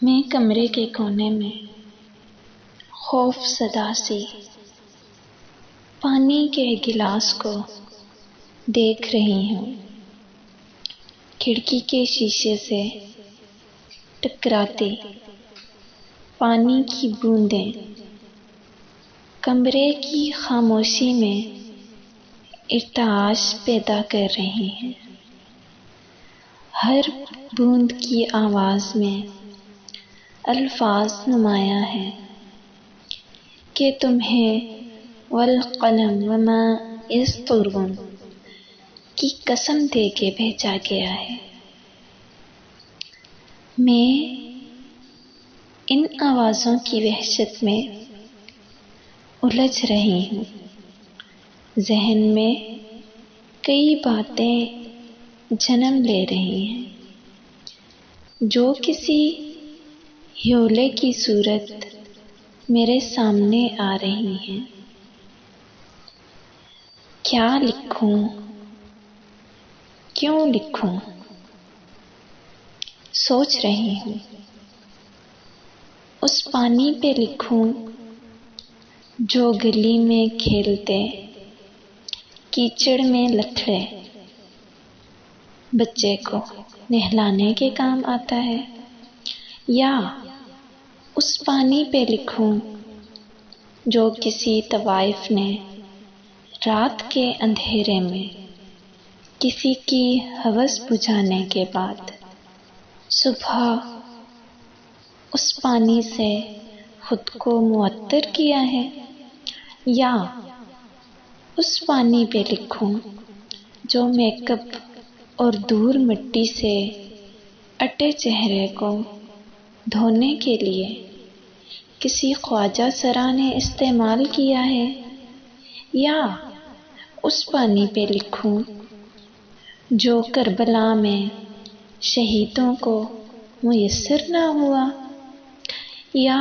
میں کمرے کے کونے میں خوف زدہ سی پانی کے گلاس کو دیکھ رہی ہوں۔ کھڑکی کے شیشے سے ٹکراتی پانی کی بوندیں کمرے کی خاموشی میں ارتعاش پیدا کر رہی ہیں۔ ہر بوند کی آواز میں الفاظ نمایاں ہیں کہ تمہیں والقلم وما یسطرون کی قسم دے کے بھیجا گیا ہے۔ میں ان آوازوں کی وحشت میں الجھ رہی ہوں۔ ذہن میں کئی باتیں جنم لے رہی ہیں جو کسی حیولے کی صورت میرے سامنے آ رہی ہیں۔ کیا لکھوں؟ کیوں لکھوں؟ سوچ رہی ہوں۔ اس پانی پہ لکھوں جو گلی میں کھیلتے کیچڑ میں لتھڑے بچے کو نہلانے کے کام آتا ہے، یا اس پانی پہ لکھوں جو کسی طوائف نے رات کے اندھیرے میں کسی کی ہوس بجھانے کے بعد صبح اس پانی سے خود کو معطر کیا ہے، یا اس پانی پہ لکھوں جو میک اپ اور دھول مٹی سے اٹے چہرے کو دھونے کے لیے کسی خواجہ سرا نے استعمال کیا ہے، یا اس پانی پہ لکھوں جو کربلا میں شہیدوں کو میسر نہ ہوا، یا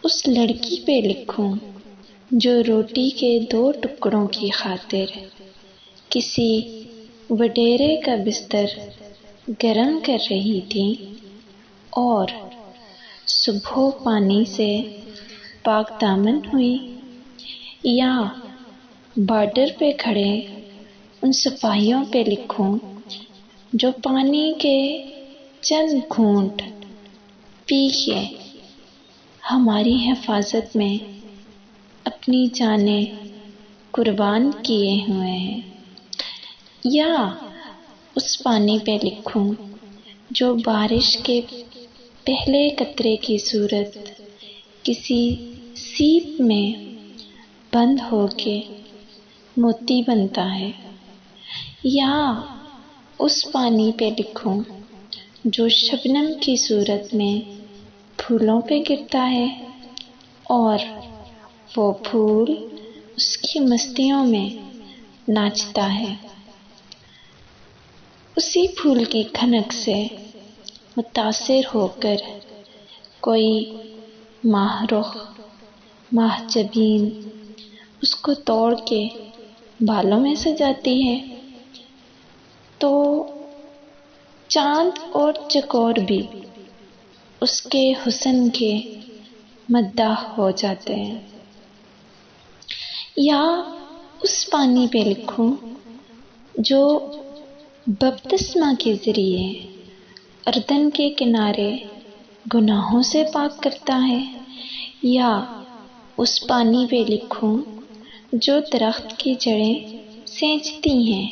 اس لڑکی پہ لکھوں جو روٹی کے 2 ٹکڑوں کی خاطر کسی وڈیرے کا بستر گرم کر رہی تھی اور صبح پانی سے پاک دامن ہوئی، یا بارڈر پہ کھڑے ان سپاہیوں پہ لکھوں جو پانی کے چند گھونٹ پی کے ہماری حفاظت میں اپنی جانیں قربان کیے ہوئے ہیں، یا اس پانی پہ لکھوں جو بارش کے پہلے قطرے کی صورت کسی سیپ میں بند ہو کے موتی بنتا ہے، یا اس پانی پہ لکھوں جو شبنم کی صورت میں پھولوں پہ گرتا ہے اور وہ پھول اس کی مستیوں میں ناچتا ہے۔ اسی پھول کی کھنک سے متاثر ہو کر کوئی ماہ رخ ماہ جبین اس کو توڑ کے بالوں میں سجاتی ہے، تو چاند اور چکور بھی اس کے حسن کے مداح ہو جاتے ہیں۔ یا اس پانی پہ لکھوں جو بپتسمہ کے ذریعے اردن کے کنارے گناہوں سے پاک کرتا ہے، یا اس پانی پہ لکھوں جو درخت کی جڑیں سینچتی ہیں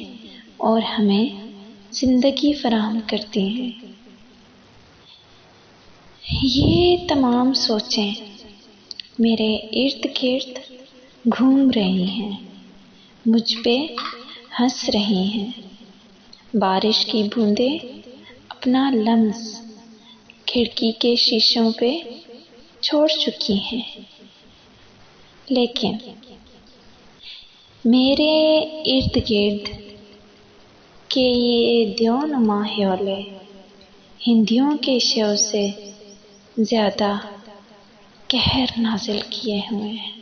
اور ہمیں زندگی فراہم کرتی ہیں۔ یہ تمام سوچیں میرے ارد گرد گھوم رہی ہیں، مجھ پہ ہنس رہی ہیں۔ بارش کی بوندیں اپنا لمس کھڑکی کے شیشوں پہ چھوڑ چکی ہیں، لیکن میرے ارد گرد کے یہ دیو نما حیولے ہندیوں کے شو سے زیادہ قہر نازل کیے ہوئے ہیں۔